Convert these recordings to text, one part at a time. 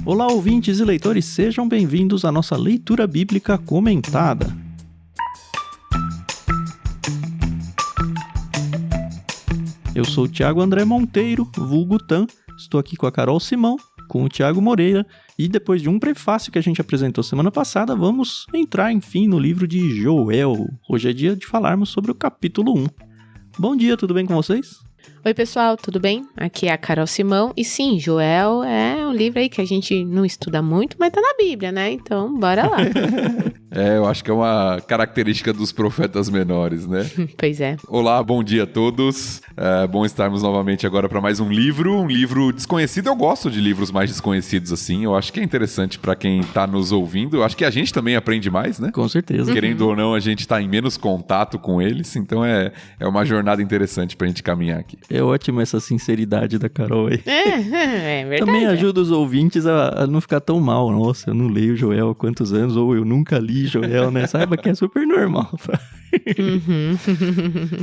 Olá, ouvintes e leitores, sejam bem-vindos à nossa leitura bíblica comentada. Eu sou o Thiago André Monteiro, vulgo Tan, estou aqui com a Carol Simão, com o Thiago Moreira, e depois de um prefácio que a gente apresentou semana passada, vamos entrar, enfim, no livro de Joel. Hoje é dia de falarmos sobre o capítulo 1. Bom dia, tudo bem com vocês? Oi pessoal, tudo bem? Aqui é a Carol Simão, e sim, Joel é um livro aí que a gente não estuda muito, mas tá na Bíblia, né? Então, bora lá. Eu acho que é uma característica dos profetas menores, né? Pois é. Olá, bom dia a todos. É bom estarmos novamente agora para mais um livro desconhecido. Eu gosto de livros mais desconhecidos assim, eu acho que é interessante para quem tá nos ouvindo. Eu acho que a gente também aprende mais, né? Com certeza. Querendo ou não, a gente tá em menos contato com eles, então é uma jornada interessante pra gente caminhar aqui. É ótima essa sinceridade da Carol aí. É verdade. Também ajuda os ouvintes a não ficar tão mal. Nossa, eu não leio Joel há quantos anos, ou eu nunca li Joel, né? Saiba que é super normal.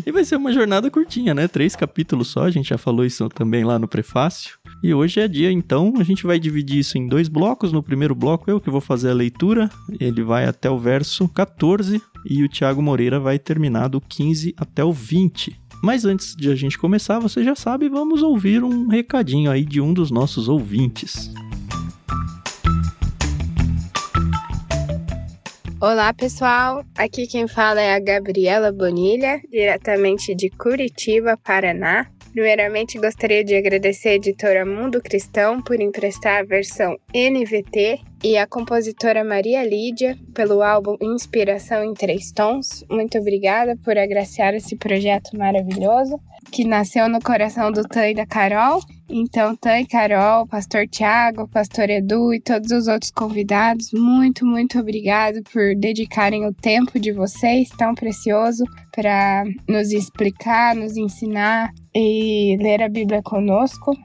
E vai ser uma jornada curtinha, né? 3 capítulos só, a gente já falou isso também lá no prefácio. E hoje é dia, então, a gente vai dividir isso em 2 blocos. No primeiro bloco, eu que vou fazer a leitura. Ele vai até o verso 14 e o Thiago Moreira vai terminar do 15 até o 20. Mas antes de a gente começar, você já sabe, vamos ouvir um recadinho aí de um dos nossos ouvintes. Olá pessoal, aqui quem fala é a Gabriela Bonilha, diretamente de Curitiba, Paraná. Primeiramente gostaria de agradecer a editora Mundo Cristão por emprestar a versão NVT e a compositora Maria Lídia pelo álbum Inspiração em 3 Tons. Muito obrigada por agraciar esse projeto maravilhoso que nasceu no coração do Tan e da Carol. Então, Tan e Carol, Pastor Thiago, Pastor Edu e todos os outros convidados, muito, muito obrigado por dedicarem o tempo de vocês tão precioso para nos explicar, nos ensinar e ler a Bíblia conosco.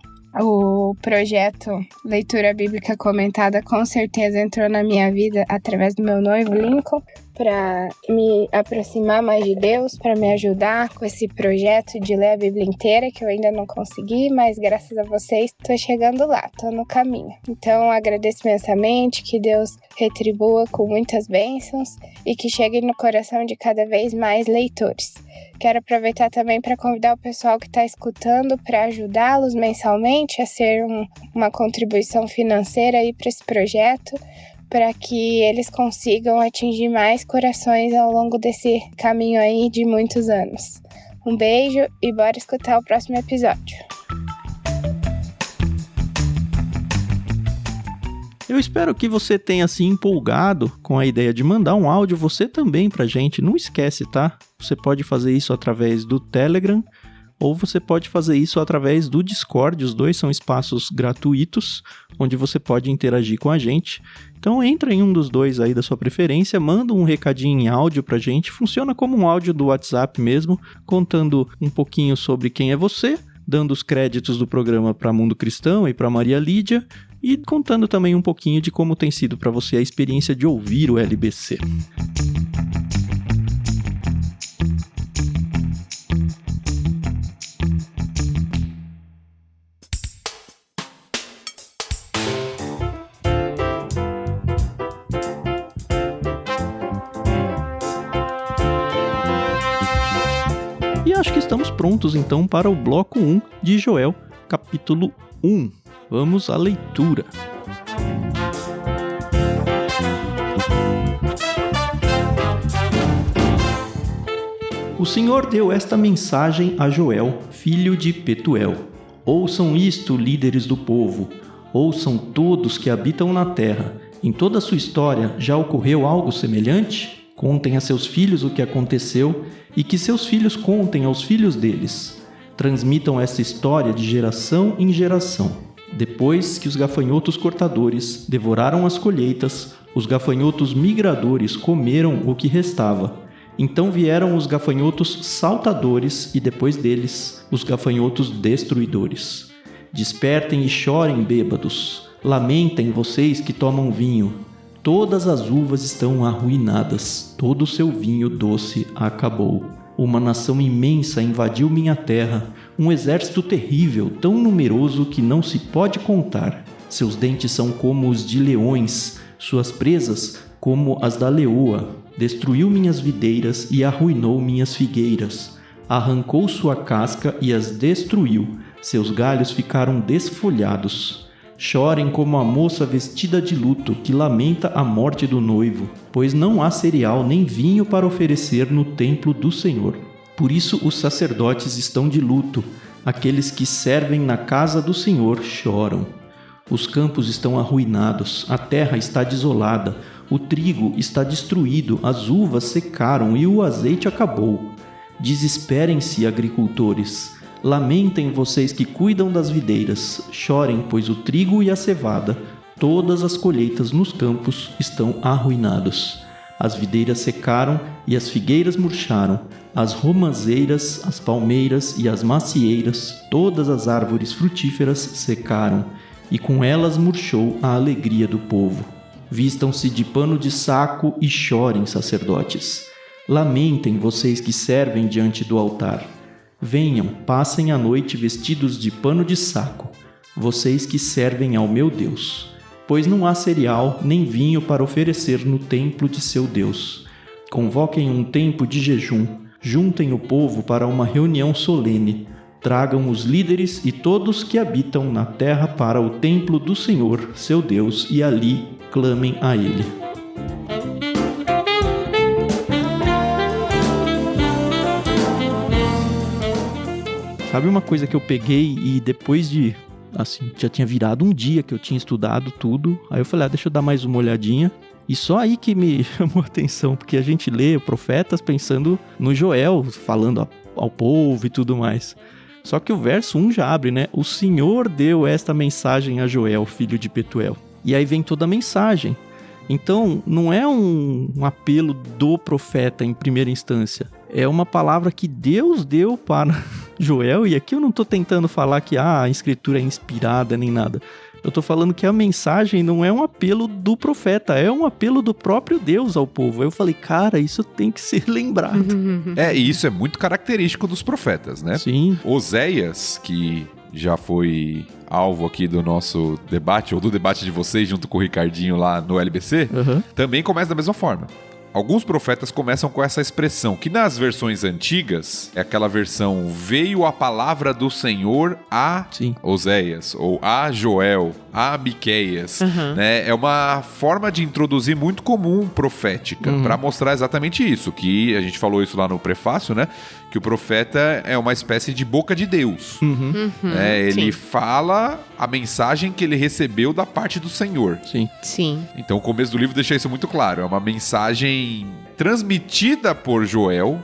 O projeto Leitura Bíblica Comentada com certeza entrou na minha vida através do meu noivo Lincoln, para me aproximar mais de Deus, para me ajudar com esse projeto de ler a Bíblia inteira, que eu ainda não consegui, mas graças a vocês estou chegando lá, estou no caminho. Então agradeço imensamente, que Deus retribua com muitas bênçãos e que chegue no coração de cada vez mais leitores. Quero aproveitar também para convidar o pessoal que está escutando para ajudá-los mensalmente a ser uma contribuição financeira aí para esse projeto, para que eles consigam atingir mais corações ao longo desse caminho aí de muitos anos. Um beijo e bora escutar o próximo episódio. Eu espero que você tenha se empolgado com a ideia de mandar um áudio você também pra gente. Não esquece, tá? Você pode fazer isso através do Telegram ou você pode fazer isso através do Discord. Os dois são espaços gratuitos onde você pode interagir com a gente. Então entra em um dos dois aí da sua preferência, manda um recadinho em áudio pra gente. Funciona como um áudio do WhatsApp mesmo, contando um pouquinho sobre quem é você, dando os créditos do programa para Mundo Cristão e para Maria Lídia, e contando também um pouquinho de como tem sido para você a experiência de ouvir o LBC. E acho que estamos prontos então para o bloco 1 de Joel, capítulo 1. Vamos à leitura. O Senhor deu esta mensagem a Joel, filho de Petuel. Ouçam isto, líderes do povo. Ouçam todos que habitam na terra. Em toda a sua história já ocorreu algo semelhante? Contem a seus filhos o que aconteceu e que seus filhos contem aos filhos deles. Transmitam essa história de geração em geração. Depois que os gafanhotos cortadores devoraram as colheitas, os gafanhotos migradores comeram o que restava. Então vieram os gafanhotos saltadores e depois deles, os gafanhotos destruidores. Despertem e chorem, bêbados. Lamentem vocês que tomam vinho. Todas as uvas estão arruinadas, todo o seu vinho doce acabou. Uma nação imensa invadiu minha terra, um exército terrível, tão numeroso que não se pode contar. Seus dentes são como os de leões, suas presas como as da leoa. Destruiu minhas videiras e arruinou minhas figueiras. Arrancou sua casca e as destruiu. Seus galhos ficaram desfolhados. Chorem como a moça vestida de luto que lamenta a morte do noivo, pois não há cereal nem vinho para oferecer no templo do Senhor. Por isso os sacerdotes estão de luto. Aqueles que servem na casa do Senhor choram. Os campos estão arruinados, a terra está desolada, o trigo está destruído, as uvas secaram e o azeite acabou. Desesperem-se, agricultores. Lamentem vocês que cuidam das videiras. Chorem, pois o trigo e a cevada, todas as colheitas nos campos estão arruinados. As videiras secaram e as figueiras murcharam. As romazeiras, as palmeiras e as macieiras, todas as árvores frutíferas secaram, e com elas murchou a alegria do povo. Vistam-se de pano de saco e chorem, sacerdotes. Lamentem vocês que servem diante do altar. Venham, passem a noite vestidos de pano de saco, vocês que servem ao meu Deus. Pois não há cereal nem vinho para oferecer no templo de seu Deus. Convoquem um tempo de jejum, juntem o povo para uma reunião solene. Tragam os líderes e todos que habitam na terra para o templo do Senhor, seu Deus, e ali clamem a Ele. Sabe uma coisa que eu peguei e depois de, assim, já tinha virado um dia que eu tinha estudado tudo, aí eu falei, deixa eu dar mais uma olhadinha. E só aí que me chamou a atenção, porque a gente lê profetas pensando no Joel, falando ao povo e tudo mais. Só que o verso 1 já abre, né? O Senhor deu esta mensagem a Joel, filho de Petuel. E aí vem toda a mensagem. Então, não é um apelo do profeta em primeira instância. É uma palavra que Deus deu para Joel. E aqui eu não estou tentando falar que a escritura é inspirada nem nada. Eu estou falando que a mensagem não é um apelo do profeta, é um apelo do próprio Deus ao povo. Aí eu falei, cara, isso tem que ser lembrado. E isso é muito característico dos profetas, né? Sim. Oséias, que já foi alvo aqui do nosso debate, ou do debate de vocês junto com o Ricardinho lá no LBC, também começa da mesma forma. Alguns profetas começam com essa expressão, que nas versões antigas é aquela versão veio a palavra do Senhor a Oséias, ou a Joel, a Miqueias, né? É uma forma de introduzir muito comum profética, para mostrar exatamente isso, que a gente falou isso lá no prefácio, né? Que o profeta é uma espécie de boca de Deus. Ele fala a mensagem que ele recebeu da parte do Senhor. Sim. Então o começo do livro deixa isso muito claro. É uma mensagem transmitida por Joel,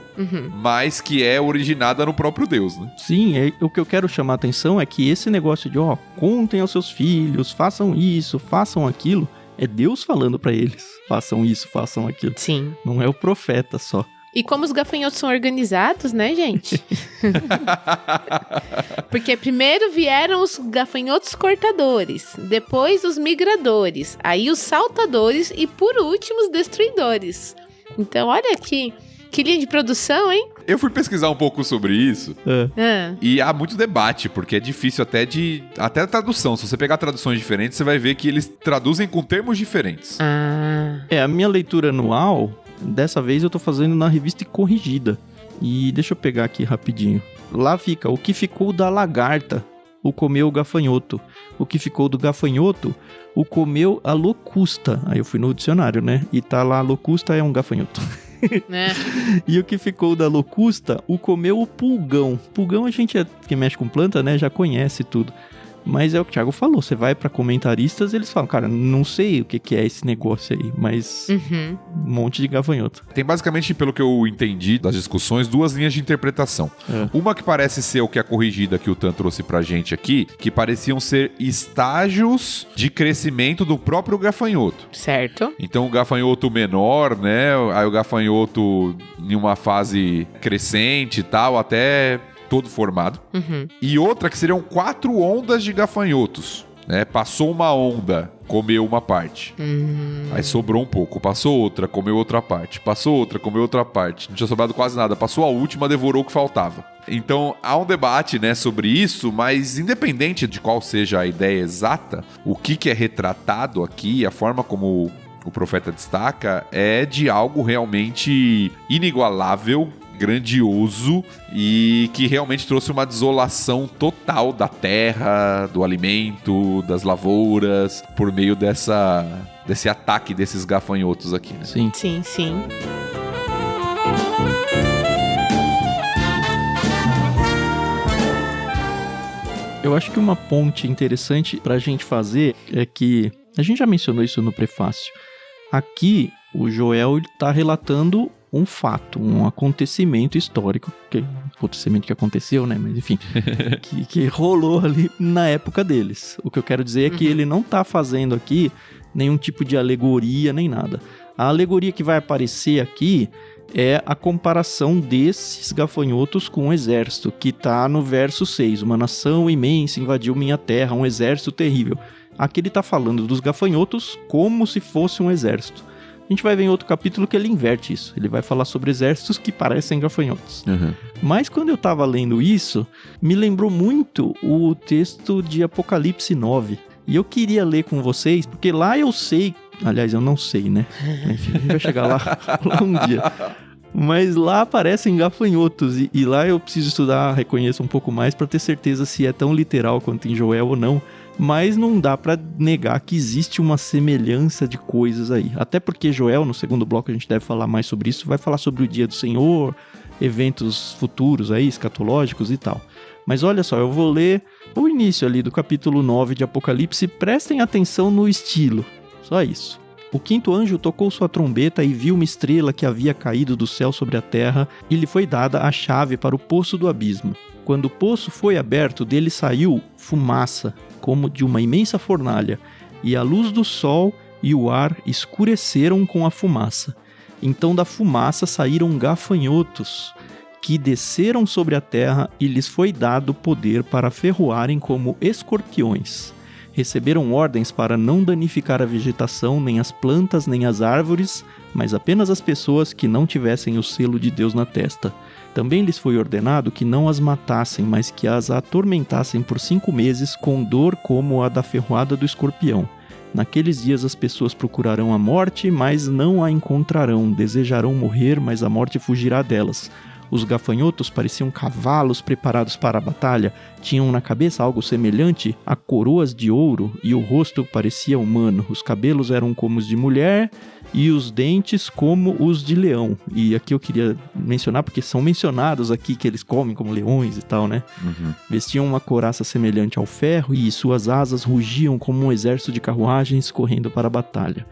mas que é originada no próprio Deus, né? Sim, o que eu quero chamar a atenção é que esse negócio de, contem aos seus filhos, façam isso, façam aquilo, é Deus falando pra eles, façam isso, façam aquilo. Sim. Não é o profeta só. E como os gafanhotos são organizados, né, gente? Porque primeiro vieram os gafanhotos cortadores, depois os migradores, aí os saltadores e, por último, os destruidores. Então, olha aqui, que linha de produção, hein? Eu fui pesquisar um pouco sobre isso e há muito debate, porque é difícil até a tradução. Se você pegar traduções diferentes, você vai ver que eles traduzem com termos diferentes. A minha leitura anual, dessa vez eu tô fazendo na revista corrigida. E deixa eu pegar aqui rapidinho. Lá fica, o que ficou da lagarta, o comeu o gafanhoto. O que ficou do gafanhoto, o comeu a locusta. Aí eu fui no dicionário, né? E tá lá, locusta é um gafanhoto. E o que ficou da locusta, o comeu o pulgão. Pulgão a gente que mexe com planta, né? Já conhece tudo. Mas é o que o Thiago falou, você vai pra comentaristas, eles falam, cara, não sei o que é esse negócio aí, mas um monte de gafanhoto. Tem basicamente, pelo que eu entendi das discussões, duas linhas de interpretação. Uma que parece ser o que é corrigida que o Tan trouxe pra gente aqui, que pareciam ser estágios de crescimento do próprio gafanhoto. Certo. Então o gafanhoto menor, né, aí o gafanhoto em uma fase crescente e tal, até todo formado. E outra que seriam 4 ondas de gafanhotos. né? Passou uma onda, comeu uma parte. Aí sobrou um pouco. Passou outra, comeu outra parte. Passou outra, comeu outra parte. Não tinha sobrado quase nada. Passou a última, devorou o que faltava. Então, há um debate, né, sobre isso, mas independente de qual seja a ideia exata, o que é retratado aqui, a forma como o profeta destaca, é de algo realmente inigualável, grandioso e que realmente trouxe uma desolação total da terra, do alimento, das lavouras, por meio desse ataque desses gafanhotos aqui, né? Sim. Sim, sim. Eu acho que uma ponte interessante pra gente fazer é que, a gente já mencionou isso no prefácio, aqui o Joel está relatando um fato, um acontecimento histórico, acontecimento que aconteceu, né, mas enfim, que rolou ali na época deles. O que eu quero dizer é que ele não está fazendo aqui nenhum tipo de alegoria nem nada. A alegoria que vai aparecer aqui é a comparação desses gafanhotos com um exército, que está no verso 6. Uma nação imensa invadiu minha terra, um exército terrível. Aqui ele está falando dos gafanhotos como se fosse um exército. A gente vai ver em outro capítulo que ele inverte isso. Ele vai falar sobre exércitos que parecem gafanhotos. Mas quando eu estava lendo isso, me lembrou muito o texto de Apocalipse 9. E eu queria ler com vocês, porque lá eu sei... Aliás, eu não sei, né? Enfim, a gente vai chegar lá um dia. Mas lá aparecem gafanhotos. E lá eu preciso estudar, reconhecer um pouco mais para ter certeza se é tão literal quanto em Joel ou não. Mas não dá para negar que existe uma semelhança de coisas aí. Até porque Joel, no segundo bloco a gente deve falar mais sobre isso, vai falar sobre o dia do Senhor, eventos futuros aí, escatológicos e tal. Mas olha só, eu vou ler o início ali do capítulo 9 de Apocalipse. Prestem atenção no estilo. Só isso. O quinto anjo tocou sua trombeta e viu uma estrela que havia caído do céu sobre a terra, e lhe foi dada a chave para o poço do abismo. Quando o poço foi aberto, dele saiu fumaça, como de uma imensa fornalha, e a luz do sol e o ar escureceram com a fumaça. Então da fumaça saíram gafanhotos, que desceram sobre a terra, e lhes foi dado poder para ferroarem como escorpiões. Receberam ordens para não danificar a vegetação, nem as plantas, nem as árvores, mas apenas as pessoas que não tivessem o selo de Deus na testa. Também lhes foi ordenado que não as matassem, mas que as atormentassem por 5 meses com dor como a da ferroada do escorpião. Naqueles dias as pessoas procurarão a morte, mas não a encontrarão. Desejarão morrer, mas a morte fugirá delas. Os gafanhotos pareciam cavalos preparados para a batalha, tinham na cabeça algo semelhante a coroas de ouro e o rosto parecia humano. Os cabelos eram como os de mulher e os dentes como os de leão. E aqui eu queria mencionar, porque são mencionados aqui que eles comem como leões e tal, né? Vestiam uma couraça semelhante ao ferro e suas asas rugiam como um exército de carruagens correndo para a batalha.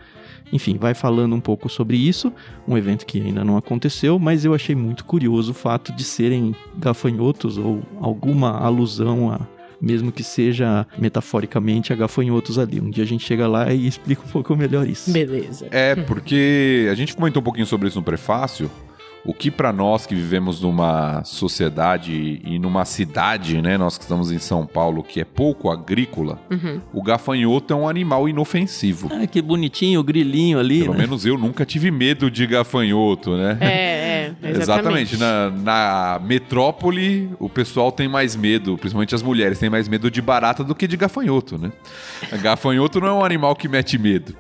Enfim, vai falando um pouco sobre isso, um evento que ainda não aconteceu, mas eu achei muito curioso o fato de serem gafanhotos ou alguma alusão a, mesmo que seja metaforicamente, a gafanhotos ali. Um dia a gente chega lá e explica um pouco melhor isso. Beleza. Porque a gente comentou um pouquinho sobre isso no prefácio. O que para nós que vivemos numa sociedade e numa cidade, né, nós que estamos em São Paulo, que é pouco agrícola, o gafanhoto é um animal inofensivo. Ah, que bonitinho, o grilinho ali, Pelo menos eu nunca tive medo de gafanhoto, né? Exatamente. Na metrópole, o pessoal tem mais medo, principalmente as mulheres, têm mais medo de barata do que de gafanhoto, né? Gafanhoto não é um animal que mete medo.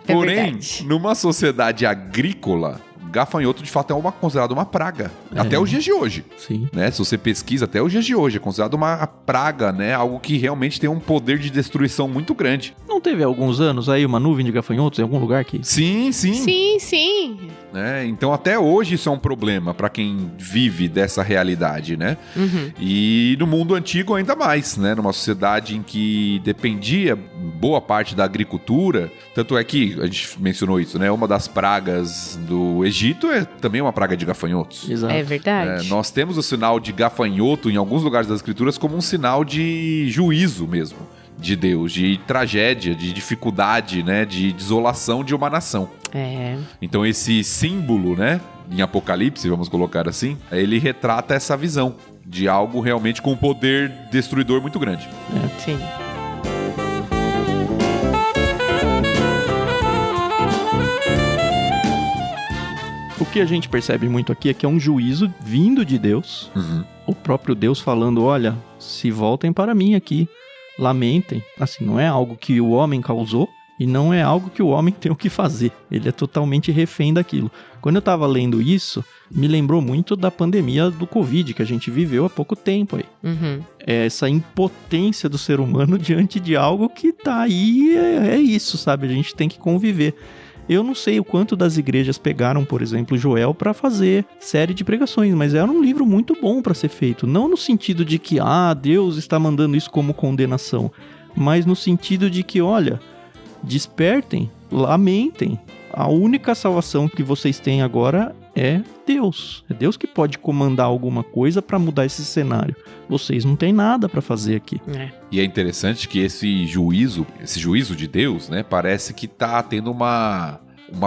Porém, numa sociedade agrícola, gafanhoto de fato é considerado uma praga. Até os dias de hoje. Sim. Né? Se você pesquisa até os dias de hoje, é considerado uma praga, né? Algo que realmente tem um poder de destruição muito grande. Não teve há alguns anos aí uma nuvem de gafanhotos em algum lugar aqui? Sim. Sim. Né? Então até hoje isso é um problema para quem vive dessa realidade, né? E no mundo antigo ainda mais, né? Numa sociedade em que dependia boa parte da agricultura, tanto é que a gente mencionou isso, né? Uma das pragas do Egito é também uma praga de gafanhotos. Exato. É verdade. Nós temos o sinal de gafanhoto em alguns lugares das escrituras como um sinal de juízo mesmo de Deus, de tragédia, de dificuldade, né? De desolação de uma nação. Então esse símbolo, né? Em Apocalipse, vamos colocar assim, ele retrata essa visão de algo realmente com um poder destruidor muito grande. Sim. que a gente percebe muito aqui é que é um juízo vindo de Deus. O próprio Deus falando, olha, se voltem para mim aqui, lamentem. Assim, não é algo que o homem causou e não é algo que o homem tem o que fazer. Ele é totalmente refém daquilo. Quando eu tava lendo isso, me lembrou muito da pandemia do Covid que a gente viveu há pouco tempo aí. É essa impotência do ser humano diante de algo que tá aí, é isso, sabe? A gente tem que conviver. Eu não sei o quanto das igrejas pegaram, por exemplo, Joel para fazer série de pregações, mas era um livro muito bom para ser feito. Não no sentido de que, Deus está mandando isso como condenação, mas no sentido de que, olha, despertem, lamentem. A única salvação que vocês têm agora é Deus. É Deus que pode comandar alguma coisa para mudar esse cenário. Vocês não têm nada para fazer aqui. E é interessante que esse juízo de Deus, né, parece que tá tendo uma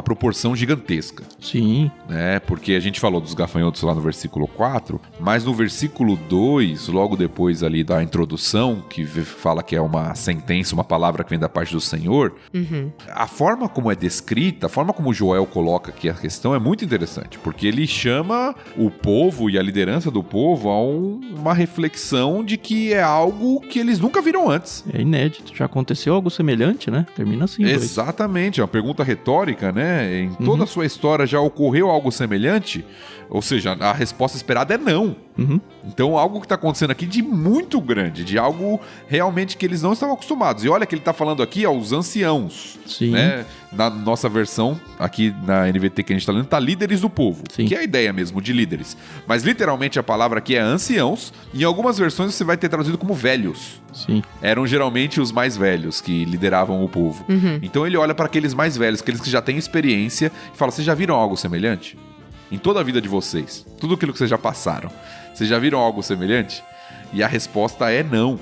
proporção gigantesca. Sim. Né? Porque a gente falou dos gafanhotos lá no versículo 4, mas no versículo 2, logo depois ali da introdução, que fala que é uma sentença, uma palavra que vem da parte do Senhor, a forma como é descrita, a forma como Joel coloca aqui a questão é muito interessante, porque ele chama o povo e a liderança do povo a uma reflexão de que é algo que eles nunca viram antes. É inédito. Já aconteceu algo semelhante, né? Termina assim. Exatamente. É uma pergunta retórica, né? Em toda a sua história já ocorreu algo semelhante? Ou seja, a resposta esperada é não. Então, algo que está acontecendo aqui de muito grande, de algo realmente que eles não estavam acostumados. E olha que ele está falando aqui aos anciãos. Sim. Né? Na nossa versão, aqui na NVT que a gente está lendo, está líderes do povo. Sim. Que é a ideia mesmo de líderes. Mas literalmente a palavra aqui é anciãos. E em algumas versões você vai ter traduzido como velhos. Sim. Eram geralmente os mais velhos que lideravam o povo. Então ele olha para aqueles mais velhos, aqueles que já têm experiência, e fala, vocês já viram algo semelhante? Em toda a vida de vocês, tudo aquilo que vocês já passaram, vocês já viram algo semelhante? E a resposta é não.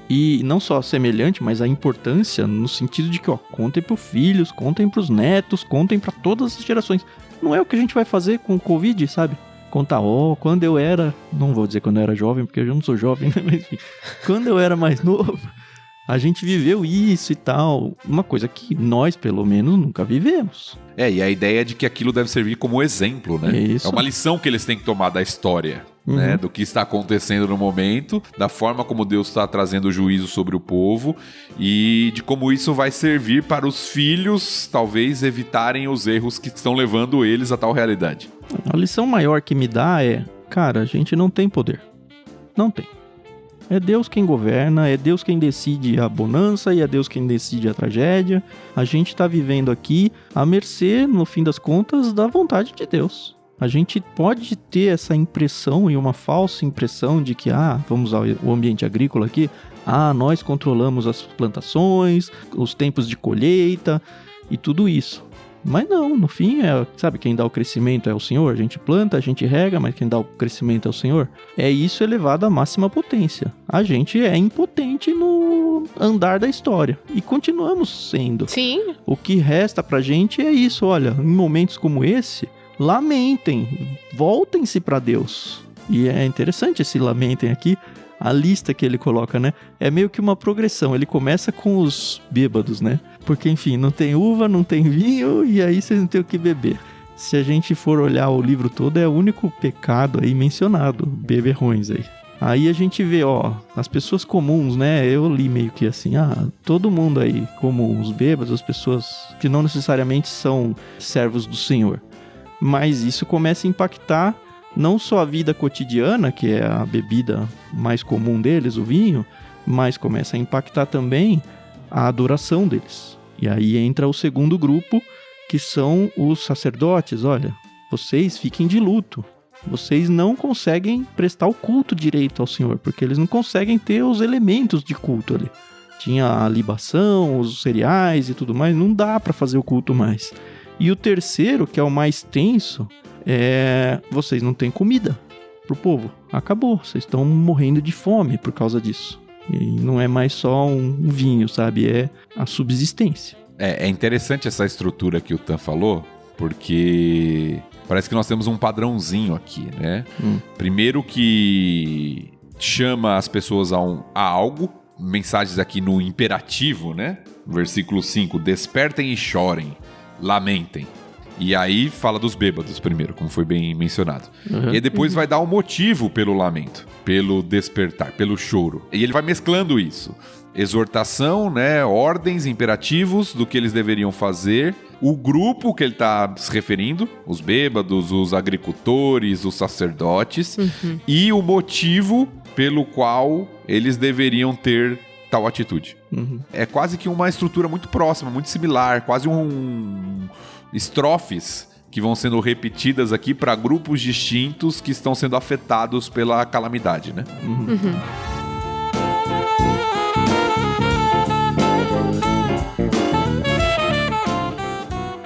E não só semelhante, mas a importância no sentido de que, contem pros filhos, contem pros netos, contem para todas as gerações. Não é o que a gente vai fazer com o Covid, sabe? Contar, quando eu era... Não vou dizer quando eu era jovem, porque eu já não sou jovem, né? Mas enfim, quando eu era mais novo, a gente viveu isso e tal. Uma coisa que nós, pelo menos, nunca vivemos. E a ideia é de que aquilo deve servir como exemplo, né? Isso. É uma lição que eles têm que tomar da história, né? Do que está acontecendo no momento, da forma como Deus está trazendo o juízo sobre o povo e de como isso vai servir para os filhos, talvez, evitarem os erros que estão levando eles a tal realidade. A lição maior que me dá é, cara, a gente não tem poder. Não tem. É Deus quem governa, é Deus quem decide a bonança e é Deus quem decide a tragédia. A gente está vivendo aqui à mercê, no fim das contas, da vontade de Deus. A gente pode ter essa impressão e uma falsa impressão de que, vamos usar o ambiente agrícola aqui, nós controlamos as plantações, os tempos de colheita e tudo isso. Mas não, no fim, sabe, quem dá o crescimento é o Senhor. A gente planta, a gente rega, mas quem dá o crescimento é o Senhor. É isso elevado à máxima potência. A gente é impotente no andar da história. E continuamos sendo. Sim. O que resta pra gente é isso, olha, em momentos como esse, lamentem, voltem-se pra Deus. E é interessante esse lamentem aqui. A lista que ele coloca, né? É meio que uma progressão. Ele começa com os bêbados, né? Porque, enfim, não tem uva, não tem vinho, e aí vocês não tem o que beber. Se a gente for olhar o livro todo, é o único pecado aí mencionado, beberrões aí. Aí a gente vê, as pessoas comuns, né? Eu li meio que assim, todo mundo aí comum, os bêbados, as pessoas que não necessariamente são servos do Senhor. Mas isso começa a impactar não só a vida cotidiana, que é a bebida mais comum deles, o vinho, mas começa a impactar também a adoração deles. E aí entra o segundo grupo, que são os sacerdotes. Olha, vocês fiquem de luto. Vocês não conseguem prestar o culto direito ao Senhor, porque eles não conseguem ter os elementos de culto ali. Tinha a libação, os cereais e tudo mais, não dá para fazer o culto mais. E o terceiro, que é o mais tenso, vocês não têm comida pro povo. Acabou, vocês estão morrendo de fome por causa disso. E não é mais só um vinho, sabe? É a subsistência. É interessante essa estrutura que o Tan falou, porque parece que nós temos um padrãozinho aqui, né? Primeiro que chama as pessoas a algo, mensagens aqui no imperativo, né? Versículo 5, despertem e chorem, lamentem. E aí fala dos bêbados primeiro, como foi bem mencionado. E aí depois vai dar um motivo pelo lamento, pelo despertar, pelo choro. E ele vai mesclando isso. Exortação, né? Ordens, imperativos do que eles deveriam fazer. O grupo que ele está se referindo, os bêbados, os agricultores, os sacerdotes. E o motivo pelo qual eles deveriam ter tal atitude. É quase que uma estrutura muito próxima, muito similar, quase estrofes que vão sendo repetidas aqui para grupos distintos que estão sendo afetados pela calamidade, né?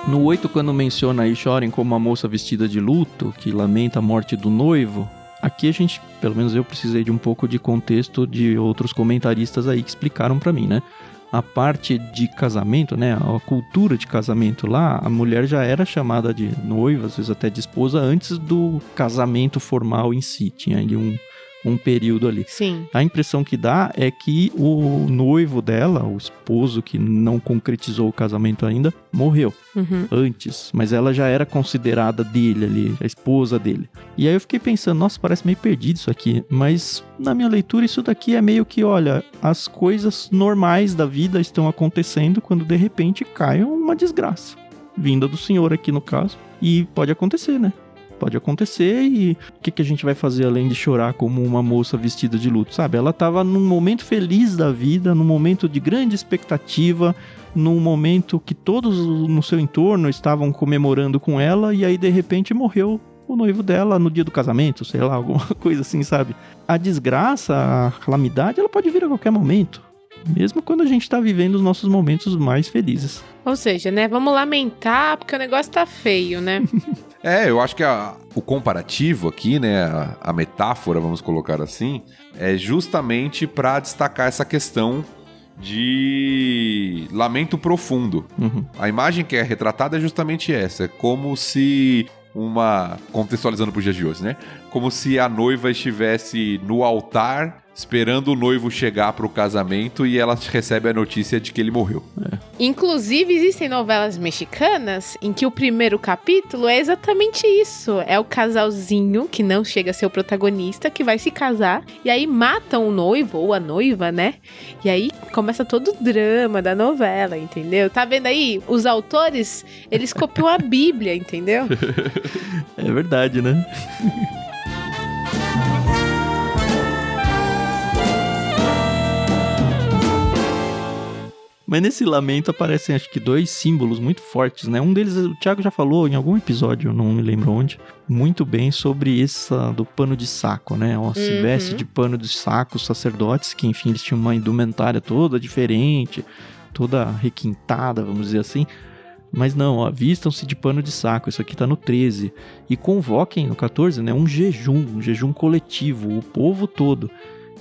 No 8, quando menciona aí chorem como uma moça vestida de luto, que lamenta a morte do noivo, aqui a gente, pelo menos eu precisei de um pouco de contexto de outros comentaristas aí que explicaram pra mim, né? A parte de casamento, né? A cultura de casamento lá, a mulher já era chamada de noiva, às vezes até de esposa, antes do casamento formal em si. Tinha ali um período ali. Sim. A impressão que dá é que o noivo dela, o esposo que não concretizou o casamento ainda, morreu antes. Mas ela já era considerada dele ali, a esposa dele. E aí eu fiquei pensando, nossa, parece meio perdido isso aqui. Mas na minha leitura isso daqui é meio que, olha, as coisas normais da vida estão acontecendo quando de repente cai uma desgraça. Vinda do Senhor aqui no caso. E pode acontecer, né? Pode acontecer e o que a gente vai fazer além de chorar como uma moça vestida de luto, sabe? Ela estava num momento feliz da vida, num momento de grande expectativa, num momento que todos no seu entorno estavam comemorando com ela e aí de repente morreu o noivo dela no dia do casamento, sei lá, alguma coisa assim, sabe? A desgraça, a calamidade, ela pode vir a qualquer momento. Mesmo quando a gente tá vivendo os nossos momentos mais felizes. Ou seja, né? Vamos lamentar porque o negócio tá feio, né? Eu acho que o comparativo aqui, né? A metáfora, vamos colocar assim, é justamente para destacar essa questão de lamento profundo. A imagem que é retratada é justamente essa. É como se contextualizando pro dia de hoje, né? Como se a noiva estivesse no altar esperando o noivo chegar pro casamento e ela recebe a notícia de que ele morreu. Inclusive, existem novelas mexicanas em que o primeiro capítulo é exatamente isso. É o casalzinho, que não chega a ser o protagonista, que vai se casar, e aí matam o noivo ou a noiva, né? E aí começa todo o drama da novela, entendeu? Tá vendo aí? Os autores, eles copiam a Bíblia, entendeu? É verdade, né? Mas nesse lamento aparecem, acho que, 2 símbolos muito fortes, né? Um deles, o Thiago já falou em algum episódio, não me lembro onde, muito bem sobre essa do pano de saco, né? Se veste de pano de saco os sacerdotes, que, enfim, eles tinham uma indumentária toda diferente, toda requintada, vamos dizer assim. Mas não, vistam-se de pano de saco, isso aqui tá no 13. E convoquem, no 14, né? Um jejum coletivo, o povo todo.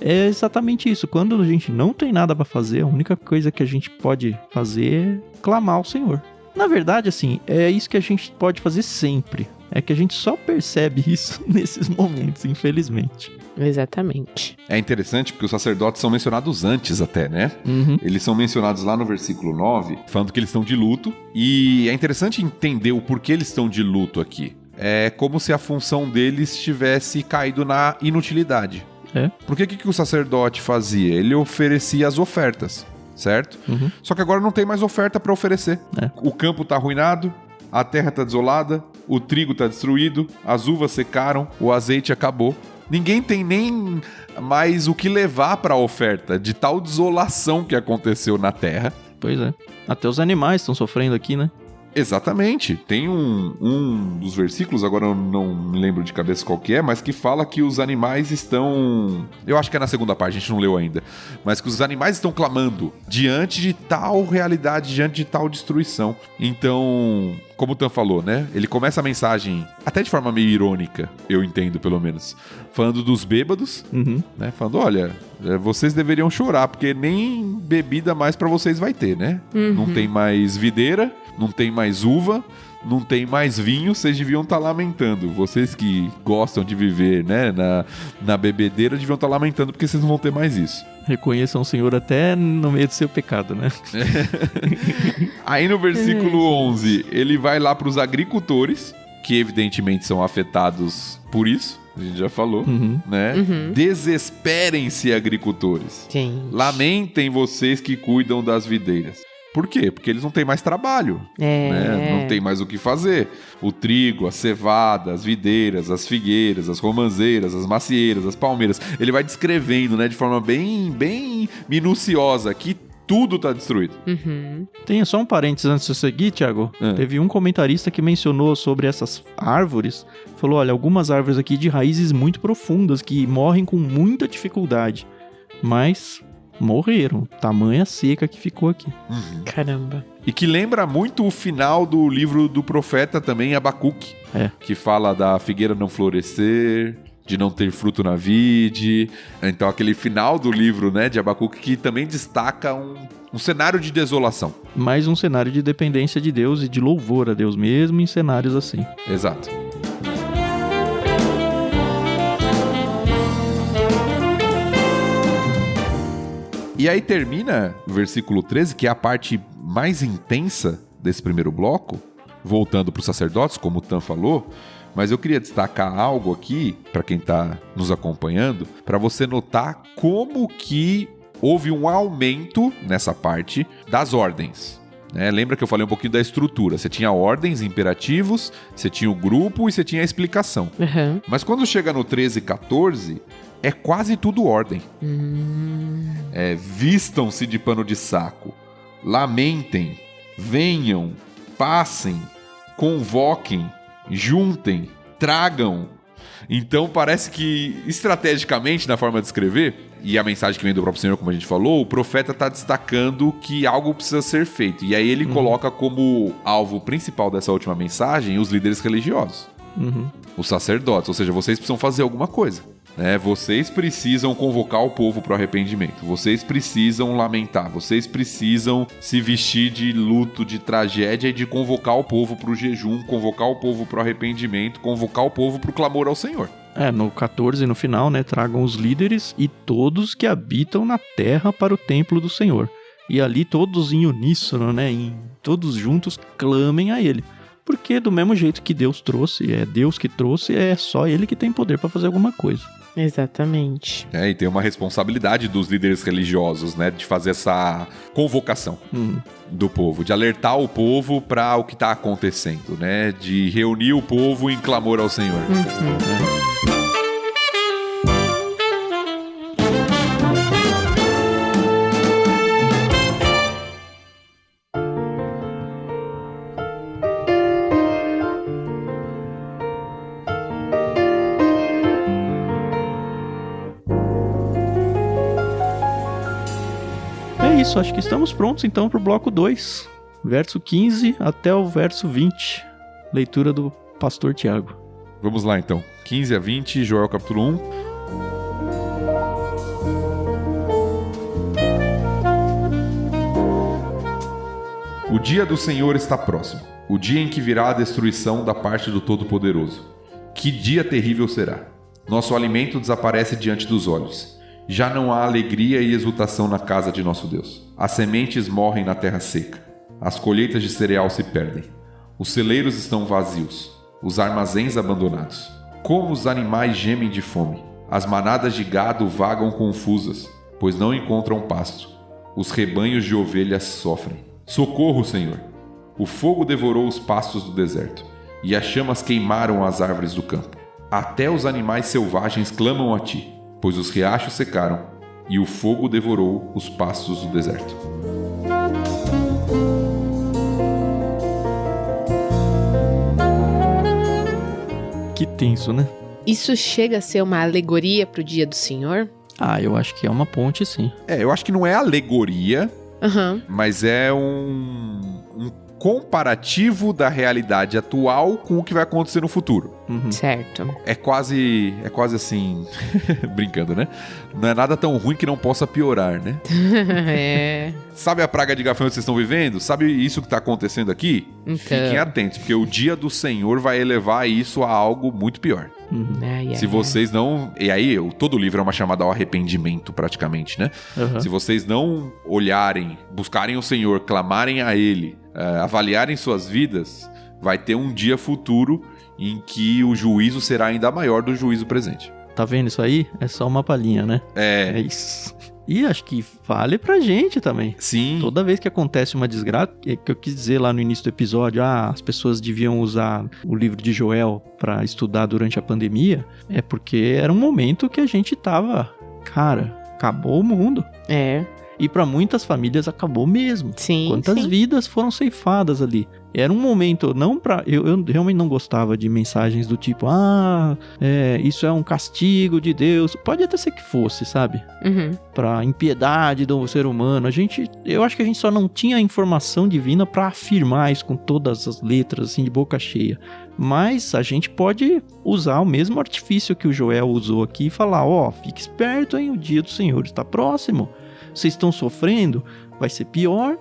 É exatamente isso. Quando a gente não tem nada pra fazer, a única coisa que a gente pode fazer é clamar ao Senhor. Na verdade, assim, é isso que a gente pode fazer sempre. É que a gente só percebe isso nesses momentos, infelizmente. Exatamente. É interessante porque os sacerdotes são mencionados antes até, né? Eles são mencionados lá no versículo 9, falando que eles estão de luto. E é interessante entender o porquê eles estão de luto aqui. É como se a função deles tivesse caído na inutilidade. Porque o que o sacerdote fazia? Ele oferecia as ofertas, certo? Só que agora não tem mais oferta para oferecer. O campo tá arruinado, a terra tá desolada, o trigo tá destruído, as uvas secaram, o azeite acabou. Ninguém tem nem mais o que levar para a oferta de tal desolação que aconteceu na terra. Pois é. Até os animais estão sofrendo aqui, né? Exatamente. Tem um dos versículos, agora eu não me lembro de cabeça qual que é, mas que fala que os animais estão... Eu acho que é na segunda parte, a gente não leu ainda. Mas que os animais estão clamando diante de tal realidade, diante de tal destruição. Então, como o Tan falou, né? Ele começa a mensagem, até de forma meio irônica, eu entendo pelo menos, falando dos bêbados, né? Falando, olha, vocês deveriam chorar, porque nem bebida mais pra vocês vai ter, né? Não tem mais videira, não tem mais uva, não tem mais vinho, vocês deviam estar lamentando. Vocês que gostam de viver, né, na bebedeira, deviam estar lamentando porque vocês não vão ter mais isso. Reconheçam o Senhor até no meio do seu pecado, né? Aí no versículo 11, ele vai lá para os agricultores, que evidentemente são afetados por isso. A gente já falou, né? Desesperem-se, agricultores. Gente. Lamentem vocês que cuidam das videiras. Por quê? Porque eles não têm mais trabalho, né? Não tem mais o que fazer. O trigo, a cevada, as videiras, as figueiras, as romãzeiras, as macieiras, as palmeiras. Ele vai descrevendo, né, de forma bem minuciosa que tudo tá destruído. Tem só um parênteses antes de seguir, Thiago. Teve um comentarista que mencionou sobre essas árvores. Falou, olha, algumas árvores aqui de raízes muito profundas que morrem com muita dificuldade. Mas morreram. Tamanha seca que ficou aqui. Caramba. E que lembra muito o final do livro do profeta também, Abacuque. Que fala da figueira não florescer, de não ter fruto na vide. Então aquele final do livro, né, de Abacuque, que também destaca um cenário de desolação. Mais um cenário de dependência de Deus e de louvor a Deus mesmo em cenários assim. Exato. E aí termina o versículo 13, que é a parte mais intensa desse primeiro bloco, voltando para os sacerdotes, como o Tan falou, mas eu queria destacar algo aqui, para quem está nos acompanhando, para você notar como que houve um aumento nessa parte das ordens. Lembra que eu falei um pouquinho da estrutura? Você tinha ordens, imperativos, você tinha o grupo e você tinha a explicação. Mas quando chega no 13 e 14... é quase tudo ordem. Vistam-se de pano de saco, lamentem, venham, passem, convoquem, juntem, tragam. Então parece que, estrategicamente, na forma de escrever, e a mensagem que vem do próprio Senhor, como a gente falou, o profeta está destacando que algo precisa ser feito. E aí ele coloca como alvo principal dessa última mensagem os líderes religiosos. Os sacerdotes, ou seja, vocês precisam fazer alguma coisa. Vocês precisam convocar o povo para o arrependimento, vocês precisam lamentar, vocês precisam se vestir de luto, de tragédia e de convocar o povo para o jejum, convocar o povo para o arrependimento, convocar o povo para o clamor ao Senhor. No 14, no final, tragam os líderes e todos que habitam na terra para o templo do Senhor. E ali todos em uníssono, todos juntos clamem a Ele. Porque do mesmo jeito que Deus trouxe, é Deus que trouxe, é só Ele que tem poder para fazer alguma coisa. Exatamente. E tem uma responsabilidade dos líderes religiosos, de fazer essa convocação do povo, de alertar o povo para o que está acontecendo, de reunir o povo em clamor ao Senhor. Isso, acho que estamos prontos então para o bloco 2, verso 15 até o verso 20, leitura do pastor Tiago. Vamos lá então, 15 a 20, Joel capítulo 1. O dia do Senhor está próximo, o dia em que virá a destruição da parte do Todo-Poderoso. Que dia terrível será! Nosso alimento desaparece diante dos olhos. Já não há alegria e exultação na casa de nosso Deus. As sementes morrem na terra seca. As colheitas de cereal se perdem. Os celeiros estão vazios. Os armazéns abandonados. Como os animais gemem de fome. As manadas de gado vagam confusas, pois não encontram pasto. Os rebanhos de ovelhas sofrem. Socorro, Senhor! O fogo devorou os pastos do deserto, e as chamas queimaram as árvores do campo. Até os animais selvagens clamam a ti, pois os riachos secaram, e o fogo devorou os pastos do deserto. Que tenso, né? Isso chega a ser uma alegoria pro dia do Senhor? Eu acho que é uma ponte, sim. Eu acho que não é alegoria, Uhum. mas é um comparativo da realidade atual com o que vai acontecer no futuro. Certo. É quase assim, brincando, né? Não é nada tão ruim que não possa piorar, né? É. Sabe a praga de gafanhotos que vocês estão vivendo? Sabe isso que está acontecendo aqui? Então. Fiquem atentos, porque o dia do Senhor vai elevar isso a algo muito pior. Se vocês não... E aí, todo o livro é uma chamada ao arrependimento, praticamente, né? Se vocês não olharem, buscarem o Senhor, clamarem a Ele, avaliarem suas vidas, vai ter um dia futuro em que o juízo será ainda maior do juízo presente. Tá vendo isso aí? É só uma palhinha, né? É isso. E acho que vale pra gente também. Sim. Toda vez que acontece uma desgraça, que eu quis dizer lá no início do episódio, as pessoas deviam usar o livro de Joel pra estudar durante a pandemia, é porque era um momento que a gente tava, cara, acabou o mundo. É. E pra muitas famílias acabou mesmo. Sim. Quantas vidas foram ceifadas ali? Era um momento, não pra... Eu realmente não gostava de mensagens do tipo, isso é um castigo de Deus. Pode até ser que fosse, sabe? Pra impiedade do ser humano. Eu acho que a gente só não tinha informação divina pra afirmar isso com todas as letras, assim, de boca cheia. Mas a gente pode usar o mesmo artifício que o Joel usou aqui e falar, fique esperto, hein? O dia do Senhor está próximo. Vocês estão sofrendo, vai ser pior.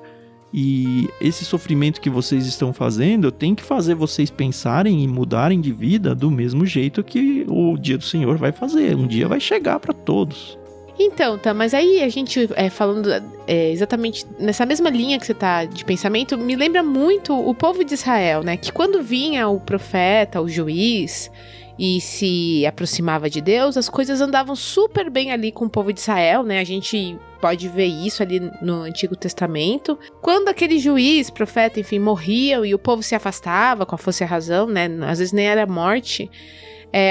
E esse sofrimento que vocês estão fazendo tem que fazer vocês pensarem e mudarem de vida do mesmo jeito que o dia do Senhor vai fazer. Um dia vai chegar para todos. Então, tá, mas aí a gente falando exatamente nessa mesma linha que você tá de pensamento, me lembra muito o povo de Israel, né? Que quando vinha o profeta, o juiz, e se aproximava de Deus, as coisas andavam super bem ali com o povo de Israel, né? A gente pode ver isso ali no Antigo Testamento. Quando aquele juiz, profeta, enfim, morriam e o povo se afastava com a força e a razão, né? Às vezes nem era morte.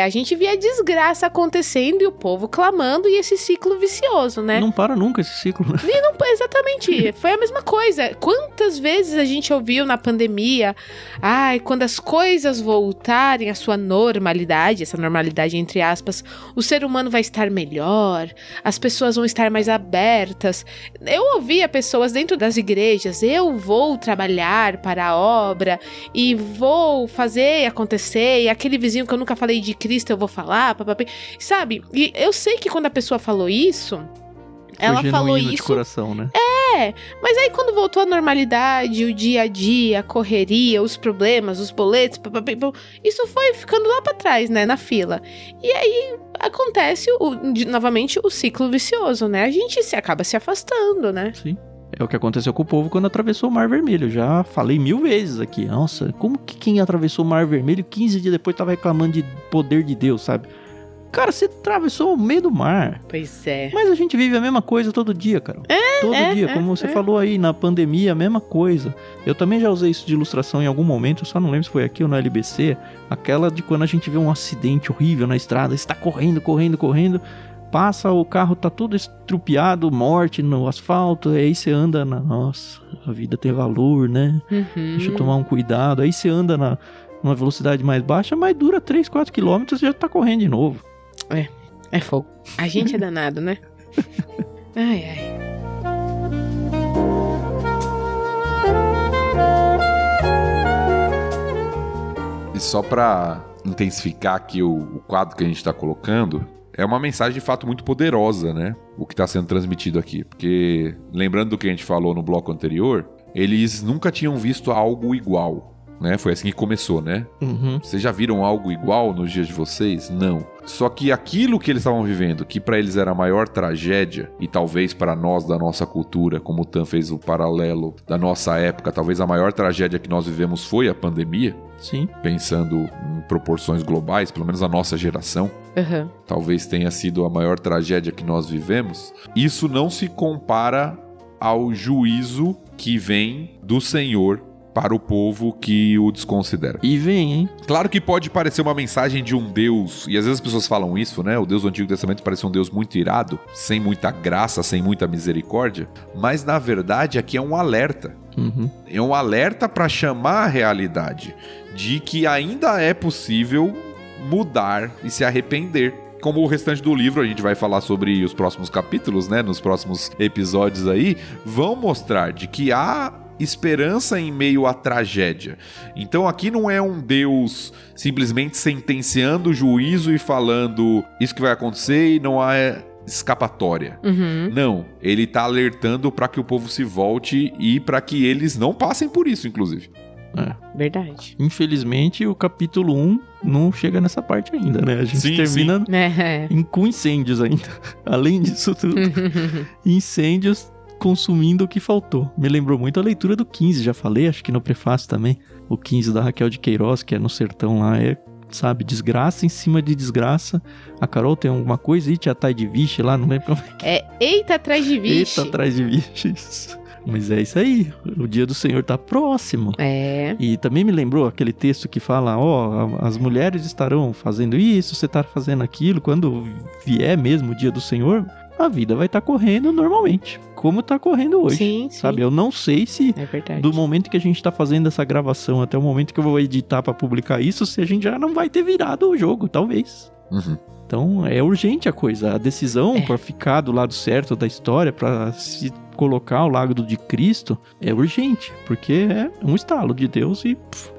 A gente via a desgraça acontecendo e o povo clamando e esse ciclo vicioso, né? Não para nunca esse ciclo, né? Exatamente, foi a mesma coisa. Quantas vezes a gente ouviu na pandemia, quando as coisas voltarem à sua normalidade, essa normalidade entre aspas, o ser humano vai estar melhor, as pessoas vão estar mais abertas. Eu ouvia pessoas dentro das igrejas, eu vou trabalhar para a obra e vou fazer acontecer, e aquele vizinho que eu nunca falei de Cristo eu vou falar, sabe? E eu sei que quando a pessoa falou isso, ela falou isso de coração, né? Mas aí quando voltou à normalidade, o dia a dia, a correria, os problemas, os boletos, isso foi ficando lá pra trás, né, na fila. E aí acontece novamente o ciclo vicioso, né? A gente acaba se afastando, né? Sim. É o que aconteceu com o povo quando atravessou o Mar Vermelho. Eu já falei 1000 vezes aqui. Nossa, como que quem atravessou o Mar Vermelho 15 dias depois tava reclamando de poder de Deus, sabe? Cara, você atravessou o meio do mar. Pois é. Mas a gente vive a mesma coisa todo dia, cara. Todo dia, como você falou aí, na pandemia, a mesma coisa. Eu também já usei isso de ilustração em algum momento, eu só não lembro se foi aqui ou na LBC. Aquela de quando a gente vê um acidente horrível na estrada, você tá correndo. Passa, o carro tá todo estrupiado, morte no asfalto, aí você anda nossa, a vida tem valor, né? Deixa eu tomar um cuidado. Aí você anda numa velocidade mais baixa, mas dura 3, 4 quilômetros e já tá correndo de novo. É fogo. A gente é danado, né? Ai. E só pra intensificar aqui o quadro que a gente tá colocando, é uma mensagem de fato muito poderosa, né? O que está sendo transmitido aqui. Porque, lembrando do que a gente falou no bloco anterior, eles nunca tinham visto algo igual, né? Foi assim que começou, né? Vocês já viram algo igual nos dias de vocês? Não. Só que aquilo que eles estavam vivendo, que para eles era a maior tragédia, e talvez para nós da nossa cultura, como o Tan fez o paralelo da nossa época, talvez a maior tragédia que nós vivemos foi a pandemia. Sim. Pensando em proporções globais, pelo menos a nossa geração. Talvez tenha sido a maior tragédia que nós vivemos. Isso não se compara ao juízo que vem do Senhor para o povo que o desconsidera. E vem, hein? Claro que pode parecer uma mensagem de um Deus, e às vezes as pessoas falam isso, né? O Deus do Antigo Testamento parece um Deus muito irado, sem muita graça, sem muita misericórdia, mas na verdade aqui é um alerta. É um alerta para chamar a realidade de que ainda é possível mudar e se arrepender. Como o restante do livro, a gente vai falar sobre os próximos capítulos, né? Nos próximos episódios aí, vão mostrar de que há esperança em meio à tragédia. Então aqui não é um Deus simplesmente sentenciando o juízo e falando isso que vai acontecer e não há escapatória. Não, ele tá alertando para que o povo se volte e para que eles não passem por isso, inclusive. Verdade. Infelizmente, o capítulo 1 não chega nessa parte ainda, né? A gente termina com incêndios ainda. Além disso tudo, incêndios consumindo o que faltou. Me lembrou muito a leitura do 15, já falei, acho que no prefácio também. O 15 da Raquel de Queiroz, que é no sertão lá, sabe, desgraça em cima de desgraça. A Carol tem alguma coisa aí, tia Thay de Vixe lá, não lembro como é que Eita atrás de Vixe. Eita atrás de Vixe. Mas é isso aí, o dia do Senhor tá próximo. E também me lembrou aquele texto que fala, as mulheres estarão fazendo isso, você tá fazendo aquilo, quando vier mesmo o dia do Senhor, a vida vai estar correndo normalmente, como tá correndo hoje. Sim. Sabe, eu não sei se do momento que a gente tá fazendo essa gravação até o momento que eu vou editar pra publicar isso, se a gente já não vai ter virado o jogo, talvez. Então é urgente a coisa, a decisão pra ficar do lado certo da história, pra se colocar ao lado de Cristo, é urgente, porque é um estalo de Deus e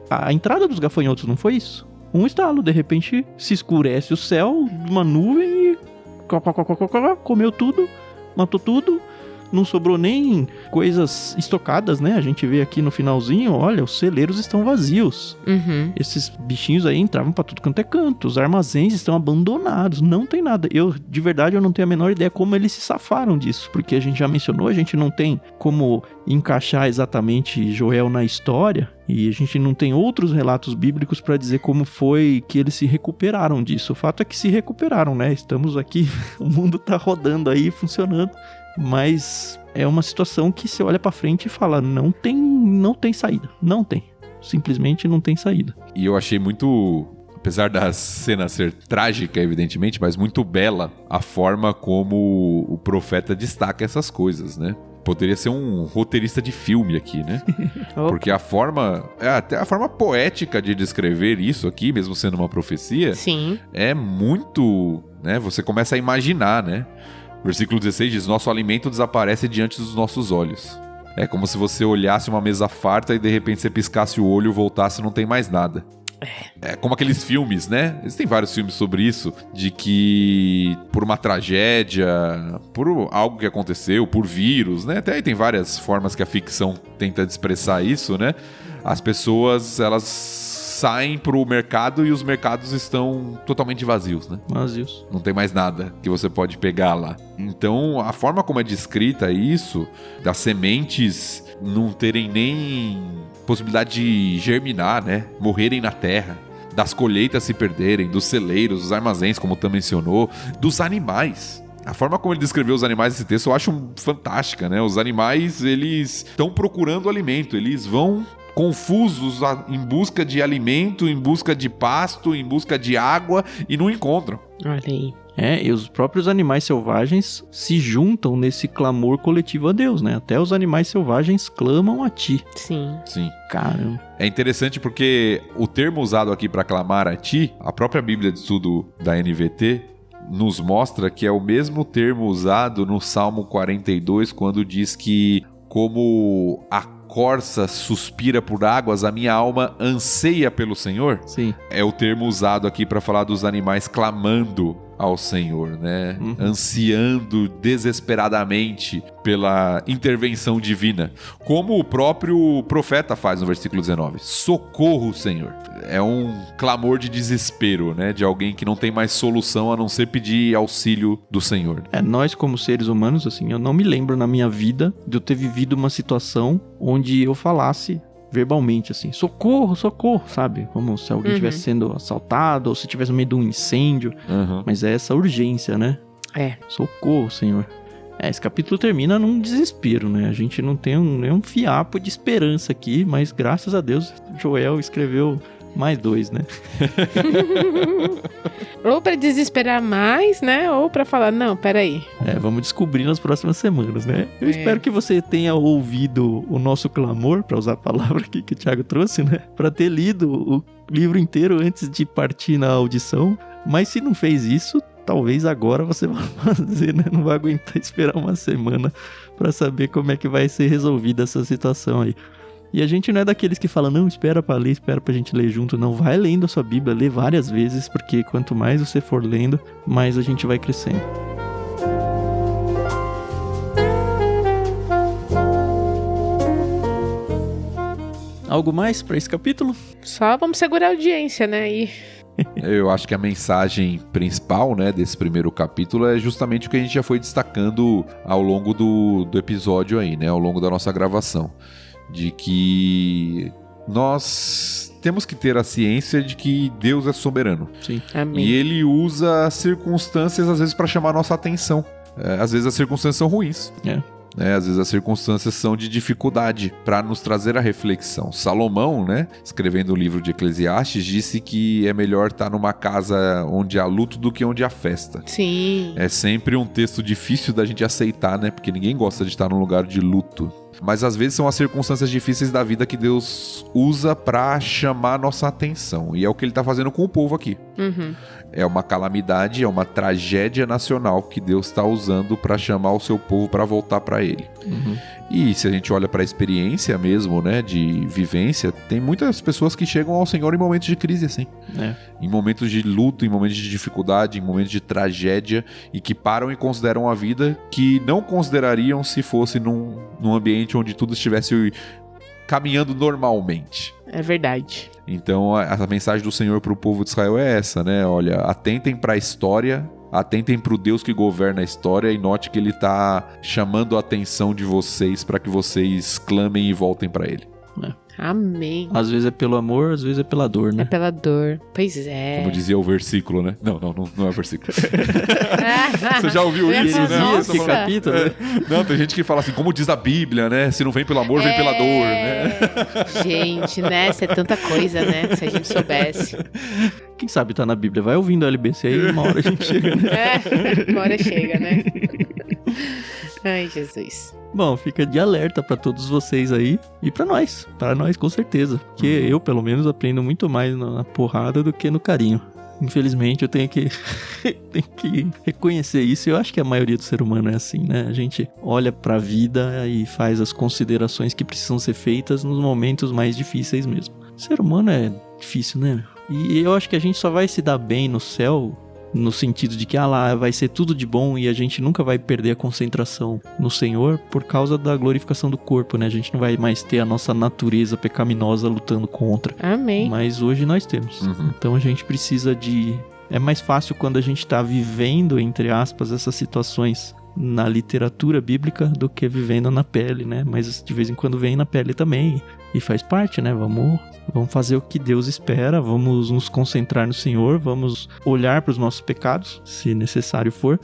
a entrada dos gafanhotos não foi isso? Um estalo, de repente se escurece o céu, uma nuvem e comeu tudo, matou tudo, não sobrou nem coisas estocadas, né? A gente vê aqui no finalzinho, olha, os celeiros estão vazios. Esses bichinhos aí entravam pra tudo quanto é canto, os armazéns estão abandonados, não tem nada. De verdade, eu não tenho a menor ideia como eles se safaram disso, porque a gente já mencionou, a gente não tem como encaixar exatamente Joel na história, e a gente não tem outros relatos bíblicos pra dizer como foi que eles se recuperaram disso. O fato é que se recuperaram, né? Estamos aqui, o mundo tá rodando aí, funcionando. Mas é uma situação que você olha pra frente e fala, não tem saída, não tem, simplesmente não tem saída. E eu achei muito, apesar da cena ser trágica, evidentemente, mas muito bela a forma como o profeta destaca essas coisas, né? Poderia ser um roteirista de filme aqui, né? Porque a forma, até a forma poética de descrever isso aqui, mesmo sendo uma profecia, é muito, né? Você começa a imaginar, né? Versículo 16 diz, nosso alimento desaparece diante dos nossos olhos. É como se você olhasse uma mesa farta e de repente você piscasse o olho, voltasse e não tem mais nada. É como aqueles filmes, né? Existem vários filmes sobre isso, de que por uma tragédia, por algo que aconteceu, por vírus, né? Até aí tem várias formas que a ficção tenta expressar isso, né? As pessoas, elas saem pro mercado e os mercados estão totalmente vazios, né? Vazios. Não tem mais nada que você pode pegar lá. Então, a forma como é descrita isso, das sementes não terem nem possibilidade de germinar, né? Morrerem na terra, das colheitas se perderem, dos celeiros, dos armazéns, como o Tam mencionou, dos animais. A forma como ele descreveu os animais nesse texto eu acho fantástica, né? Os animais, eles estão procurando alimento, eles vão confusos em busca de alimento, em busca de pasto, em busca de água e não encontram. Olha aí. E os próprios animais selvagens se juntam nesse clamor coletivo a Deus, né? Até os animais selvagens clamam a ti. Sim. Caramba. É interessante porque o termo usado aqui para clamar a ti, a própria Bíblia de Estudo da NVT nos mostra que é o mesmo termo usado no Salmo 42, quando diz que como a corça suspira por águas, a minha alma anseia pelo Senhor. Sim. É o termo usado aqui para falar dos animais clamando ao Senhor, né? Ansiando desesperadamente pela intervenção divina. Como o próprio profeta faz no versículo 19. Socorro, Senhor. É um clamor de desespero, né? De alguém que não tem mais solução a não ser pedir auxílio do Senhor. Nós como seres humanos, assim, eu não me lembro na minha vida de eu ter vivido uma situação onde eu falasse verbalmente, assim, socorro, socorro, sabe? Como se alguém estivesse sendo assaltado ou se estivesse no meio de um incêndio. Mas é essa urgência, né? Socorro, Senhor. Esse capítulo termina num desespero, né? A gente não tem nenhum fiapo de esperança aqui, mas graças a Deus, Joel escreveu mais 2, né? Ou pra desesperar mais, né? Ou pra falar, não, peraí. Vamos descobrir nas próximas semanas, né? Eu espero que você tenha ouvido o nosso clamor, pra usar a palavra aqui que o Thiago trouxe, né? Pra ter lido o livro inteiro antes de partir na audição. Mas se não fez isso, talvez agora você vá fazer, né? Não vai aguentar esperar uma semana para saber como é que vai ser resolvida essa situação aí. E a gente não é daqueles que falam, não, espera pra ler, espera pra gente ler junto. Não, vai lendo a sua Bíblia, lê várias vezes, porque quanto mais você for lendo, mais a gente vai crescendo. Algo mais pra esse capítulo? Só vamos segurar a audiência, né? Eu acho que a mensagem principal, né, desse primeiro capítulo é justamente o que a gente já foi destacando ao longo do episódio aí, né, ao longo da nossa gravação. De que nós temos que ter a ciência de que Deus é soberano. Sim. Amém. E Ele usa circunstâncias, às vezes, para chamar a nossa atenção. Às vezes as circunstâncias são ruins. Às vezes as circunstâncias são de dificuldade para nos trazer a reflexão. Salomão, né, escrevendo o livro de Eclesiastes, disse que é melhor estar numa casa onde há luto do que onde há festa. Sim. É sempre um texto difícil da gente aceitar, né? Porque ninguém gosta de estar num lugar de luto. Mas às vezes são as circunstâncias difíceis da vida que Deus usa para chamar a nossa atenção. E é o que Ele está fazendo com o povo aqui. Uhum. É uma calamidade, é uma tragédia nacional que Deus está usando para chamar o seu povo para voltar para Ele. Uhum. E se a gente olha para a experiência mesmo, né, de vivência, tem muitas pessoas que chegam ao Senhor em momentos de crise, assim. Em momentos de luto, em momentos de dificuldade, em momentos de tragédia, e que param e consideram a vida que não considerariam se fosse num ambiente onde tudo estivesse caminhando normalmente. É verdade. Então a mensagem do Senhor para o povo de Israel é essa, né? Olha, atentem para a história, atentem para o Deus que governa a história e note que Ele está chamando a atenção de vocês para que vocês clamem e voltem para Ele. Amém. Às vezes é pelo amor, às vezes é pela dor, né? É pela dor. Pois é. Como dizia o versículo, né? Não é o versículo. Você já ouviu isso, né? Nossa. Que capítulo, né? Não, tem gente que fala assim, como diz a Bíblia, né? Se não vem pelo amor, vem pela dor, né? Gente, né? Isso é tanta coisa, né? Se a gente soubesse. Quem sabe tá na Bíblia. Vai ouvindo a LBC aí, uma hora a gente chega, né? Uma hora chega, né? Ai, Jesus. Bom, fica de alerta pra todos vocês aí e pra nós com certeza, porque eu pelo menos aprendo muito mais na porrada do que no carinho. Infelizmente eu tenho que reconhecer isso, e eu acho que a maioria do ser humano é assim, né? A gente olha pra vida e faz as considerações que precisam ser feitas nos momentos mais difíceis mesmo. O ser humano é difícil, né? E eu acho que a gente só vai se dar bem no céu no sentido de que lá vai ser tudo de bom e a gente nunca vai perder a concentração no Senhor por causa da glorificação do corpo, né? A gente não vai mais ter a nossa natureza pecaminosa lutando contra. Amém. Mas hoje nós temos. Então a gente precisa de... É mais fácil quando a gente está vivendo, entre aspas, essas situações na literatura bíblica do que vivendo na pele, né? Mas de vez em quando vem na pele também e faz parte, né? Vamos fazer o que Deus espera, vamos nos concentrar no Senhor, vamos olhar para os nossos pecados, se necessário for,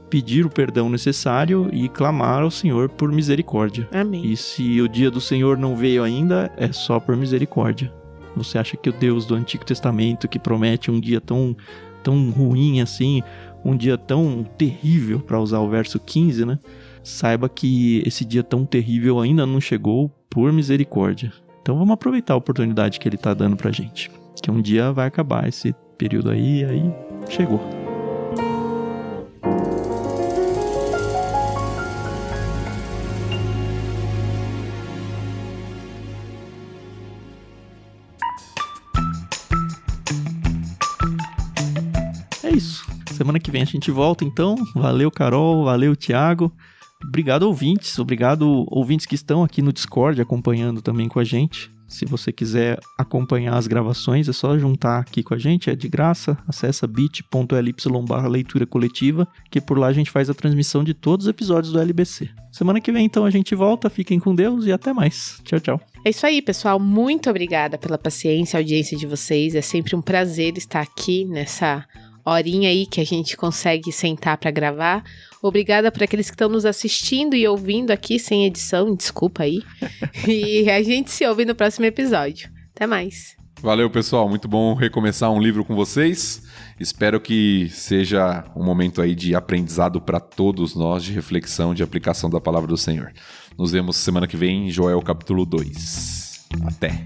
pedir o perdão necessário e clamar ao Senhor por misericórdia. Amém. E se o dia do Senhor não veio ainda, é só por misericórdia. Você acha que o Deus do Antigo Testamento, que promete um dia tão ruim assim, um dia tão terrível, para usar o verso 15, né? Saiba que esse dia tão terrível ainda não chegou por misericórdia. Então vamos aproveitar a oportunidade que Ele está dando pra gente. Que um dia vai acabar esse período aí chegou. É isso. Semana que vem a gente volta, então. Valeu, Carol. Valeu, Thiago. Obrigado, ouvintes. Obrigado, ouvintes que estão aqui no Discord acompanhando também com a gente. Se você quiser acompanhar as gravações, é só juntar aqui com a gente, é de graça. Acessa bit.ly/leitura coletiva, que por lá a gente faz a transmissão de todos os episódios do LBC. Semana que vem, então, a gente volta. Fiquem com Deus e até mais. Tchau, tchau. É isso aí, pessoal. Muito obrigada pela paciência e audiência de vocês. É sempre um prazer estar aqui nessa horinha aí que a gente consegue sentar para gravar. Obrigada por aqueles que estão nos assistindo e ouvindo aqui sem edição, desculpa aí. E a gente se ouve no próximo episódio. Até mais. Valeu, pessoal. Muito bom recomeçar um livro com vocês. Espero que seja um momento aí de aprendizado para todos nós, de reflexão, de aplicação da palavra do Senhor. Nos vemos semana que vem em Joel capítulo 2. Até!